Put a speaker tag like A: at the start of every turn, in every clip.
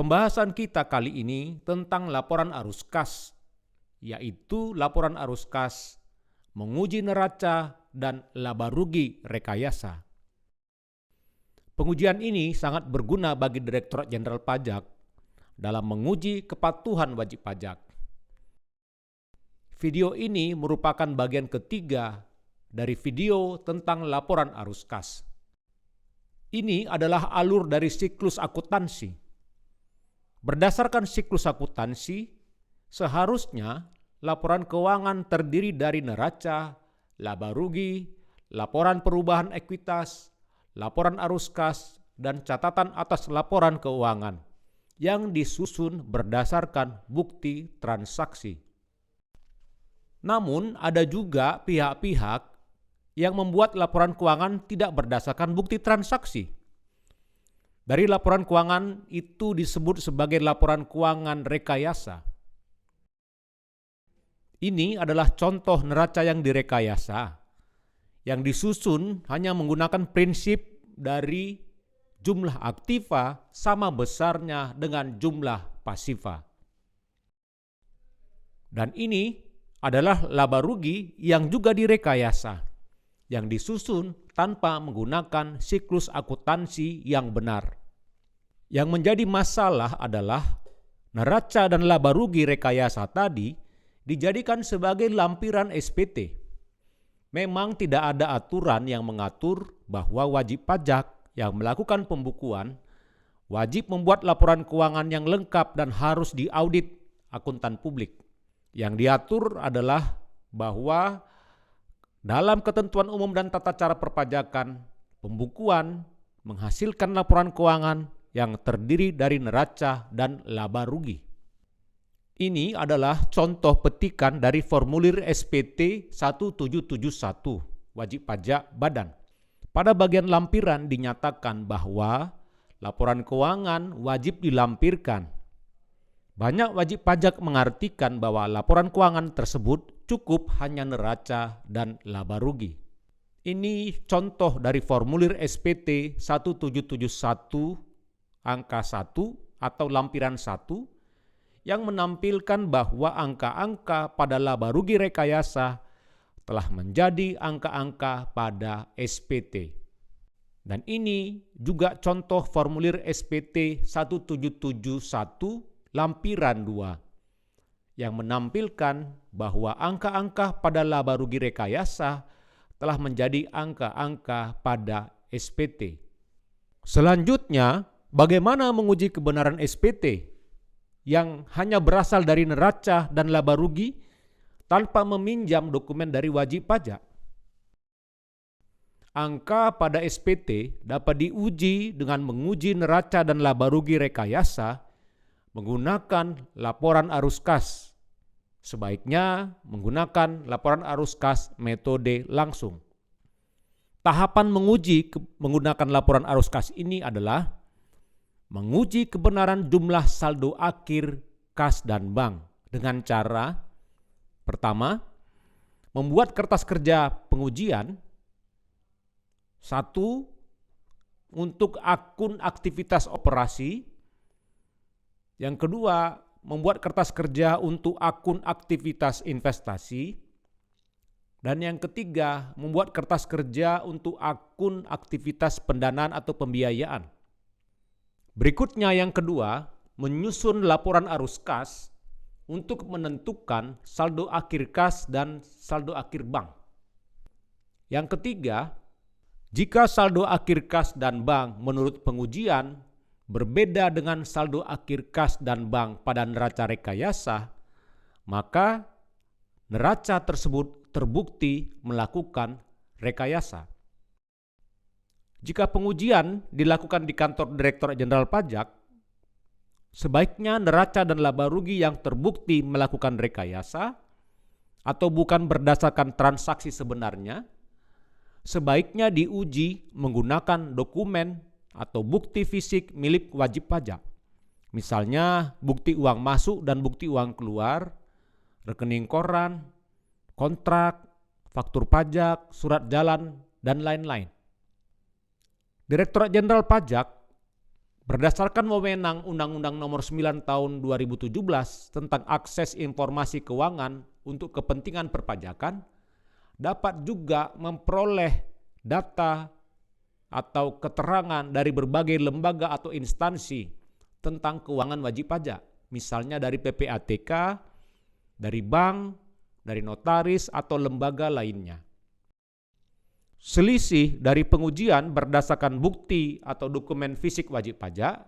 A: Pembahasan kita kali ini tentang laporan arus kas, yaitu laporan arus kas, menguji neraca, dan laba rugi rekayasa. Pengujian ini sangat berguna bagi Direktorat Jenderal Pajak dalam menguji kepatuhan wajib pajak. Video ini merupakan bagian ketiga dari video tentang laporan arus kas. Ini adalah alur dari siklus akuntansi. Berdasarkan siklus akuntansi, seharusnya laporan keuangan terdiri dari neraca, laba rugi, laporan perubahan ekuitas, laporan arus kas, dan catatan atas laporan keuangan yang disusun berdasarkan bukti transaksi. Namun, ada juga pihak-pihak yang membuat laporan keuangan tidak berdasarkan bukti transaksi. Dari laporan keuangan itu disebut sebagai laporan keuangan rekayasa. Ini adalah contoh neraca yang direkayasa, yang disusun hanya menggunakan prinsip dari jumlah aktiva sama besarnya dengan jumlah pasiva. Dan ini adalah laba rugi yang juga direkayasa, yang disusun tanpa menggunakan siklus akuntansi yang benar. Yang menjadi masalah adalah neraca dan laba rugi rekayasa tadi dijadikan sebagai lampiran SPT. Memang tidak ada aturan yang mengatur bahwa wajib pajak yang melakukan pembukuan wajib membuat laporan keuangan yang lengkap dan harus diaudit akuntan publik. Yang diatur adalah bahwa dalam ketentuan umum dan tata cara perpajakan, pembukuan menghasilkan laporan keuangan yang terdiri dari neraca dan laba rugi. Ini adalah contoh petikan dari formulir SPT 1771 wajib pajak badan. Pada bagian lampiran dinyatakan bahwa laporan keuangan wajib dilampirkan. Banyak wajib pajak mengartikan bahwa laporan keuangan tersebut cukup hanya neraca dan laba rugi. Ini contoh dari formulir SPT 1771 angka 1 atau lampiran 1 yang menampilkan bahwa angka-angka pada laba rugi rekayasa telah menjadi angka-angka pada SPT. Dan ini juga contoh formulir SPT 1771 lampiran 2 yang menampilkan bahwa angka-angka pada laba rugi rekayasa telah menjadi angka-angka pada SPT. Selanjutnya, bagaimana menguji kebenaran SPT yang hanya berasal dari neraca dan laba rugi tanpa meminjam dokumen dari wajib pajak? Angka pada SPT dapat diuji dengan menguji neraca dan laba rugi rekayasa menggunakan laporan arus kas. Sebaiknya menggunakan laporan arus kas metode langsung. Tahapan menguji menggunakan laporan arus kas ini adalah menguji kebenaran jumlah saldo akhir kas dan bank dengan cara pertama, membuat kertas kerja pengujian. 1. Untuk akun aktivitas operasi. Yang kedua, membuat kertas kerja untuk akun aktivitas investasi. Dan yang ketiga, membuat kertas kerja untuk akun aktivitas pendanaan atau pembiayaan. Berikutnya yang kedua, menyusun laporan arus kas untuk menentukan saldo akhir kas dan saldo akhir bank. Yang ketiga, jika saldo akhir kas dan bank menurut pengujian berbeda dengan saldo akhir kas dan bank pada neraca rekayasa, maka neraca tersebut terbukti melakukan rekayasa. Jika pengujian dilakukan di kantor Direktorat Jenderal Pajak, sebaiknya neraca dan laba rugi yang terbukti melakukan rekayasa atau bukan berdasarkan transaksi sebenarnya, sebaiknya diuji menggunakan dokumen atau bukti fisik milik wajib pajak. Misalnya bukti uang masuk dan bukti uang keluar, rekening koran, kontrak, faktur pajak, surat jalan, dan lain-lain. Direktorat Jenderal Pajak Berdasarkan wewenang Undang-Undang Nomor 9 Tahun 2017 tentang akses informasi keuangan untuk kepentingan perpajakan, dapat juga memperoleh data atau keterangan dari berbagai lembaga atau instansi tentang keuangan wajib pajak, misalnya dari PPATK, dari bank, dari notaris, atau lembaga lainnya. Selisih dari pengujian berdasarkan bukti atau dokumen fisik wajib pajak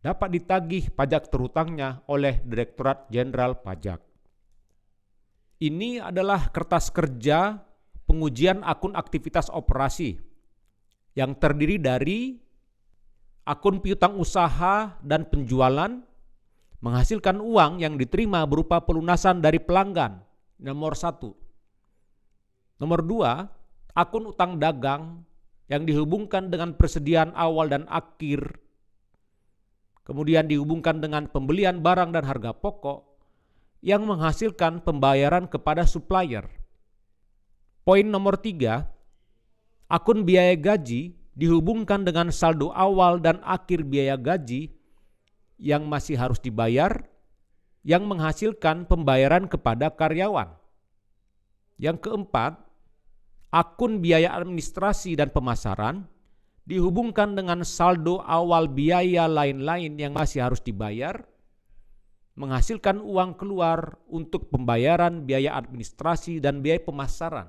A: dapat ditagih pajak terhutangnya oleh Direktorat Jenderal Pajak. Ini adalah kertas kerja pengujian akun aktivitas operasi yang terdiri dari akun piutang usaha dan penjualan menghasilkan uang yang diterima berupa pelunasan dari pelanggan, nomor 1. Nomor 2, akun utang dagang yang dihubungkan dengan persediaan awal dan akhir, kemudian dihubungkan dengan pembelian barang dan harga pokok yang menghasilkan pembayaran kepada supplier. Poin nomor 3, akun biaya gaji dihubungkan dengan saldo awal dan akhir biaya gaji yang masih harus dibayar, yang menghasilkan pembayaran kepada karyawan. Yang keempat, akun biaya administrasi dan pemasaran dihubungkan dengan saldo awal biaya lain-lain yang masih harus dibayar, menghasilkan uang keluar untuk pembayaran biaya administrasi dan biaya pemasaran.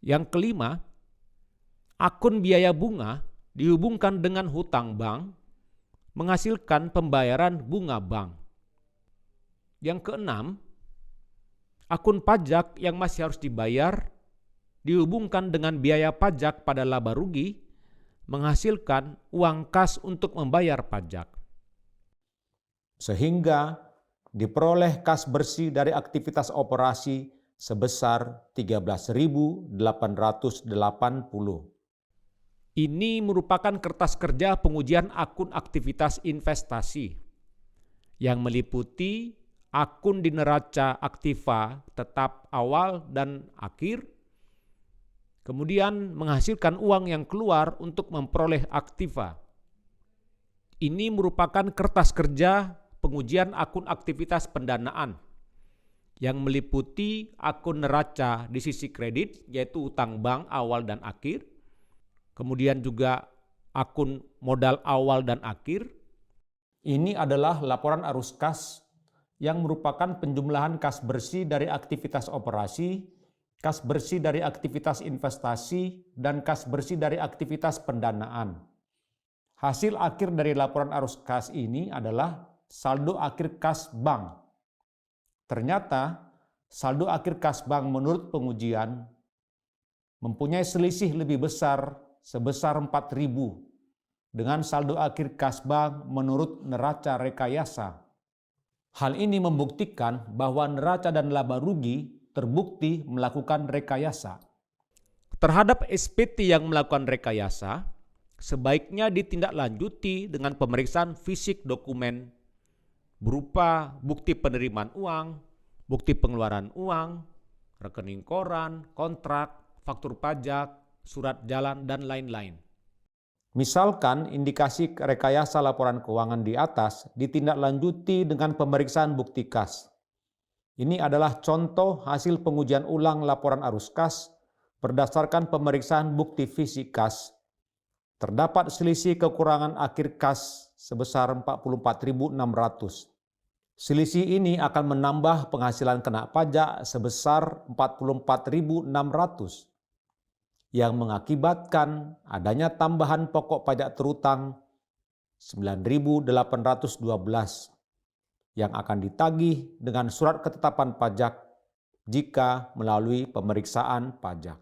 A: Yang kelima, akun biaya bunga dihubungkan dengan hutang bank, menghasilkan pembayaran bunga bank. Yang keenam, akun pajak yang masih harus dibayar dihubungkan dengan biaya pajak pada laba rugi, menghasilkan uang kas untuk membayar pajak. Sehingga diperoleh kas bersih dari aktivitas operasi sebesar 13.880. Ini merupakan kertas kerja pengujian akun aktivitas investasi yang meliputi akun di neraca aktiva tetap awal dan akhir, kemudian menghasilkan uang yang keluar untuk memperoleh aktiva. Ini merupakan kertas kerja pengujian akun aktivitas pendanaan yang meliputi akun neraca di sisi kredit, yaitu utang bank awal dan akhir, kemudian juga akun modal awal dan akhir. Ini adalah laporan arus kas yang merupakan penjumlahan kas bersih dari aktivitas operasi, kas bersih dari aktivitas investasi, dan kas bersih dari aktivitas pendanaan. Hasil akhir dari laporan arus kas ini adalah saldo akhir kas bank. Ternyata saldo akhir kas bank menurut pengujian mempunyai selisih lebih besar sebesar 4.000 dengan saldo akhir kas bank menurut neraca rekayasa. Hal ini membuktikan bahwa neraca dan laba rugi terbukti melakukan rekayasa. Terhadap SPT yang melakukan rekayasa, sebaiknya ditindaklanjuti dengan pemeriksaan fisik dokumen berupa bukti penerimaan uang, bukti pengeluaran uang, rekening koran, kontrak, faktur pajak, surat jalan, dan lain-lain. Misalkan indikasi rekayasa laporan keuangan di atas ditindaklanjuti dengan pemeriksaan bukti kas. Ini adalah contoh hasil pengujian ulang laporan arus kas berdasarkan pemeriksaan bukti fisik kas. Terdapat selisih kekurangan akhir kas sebesar 44.600. Selisih ini akan menambah penghasilan kena pajak sebesar 44.600 yang mengakibatkan adanya tambahan pokok pajak terhutang 9.812 yang akan ditagih dengan surat ketetapan pajak jika melalui pemeriksaan pajak.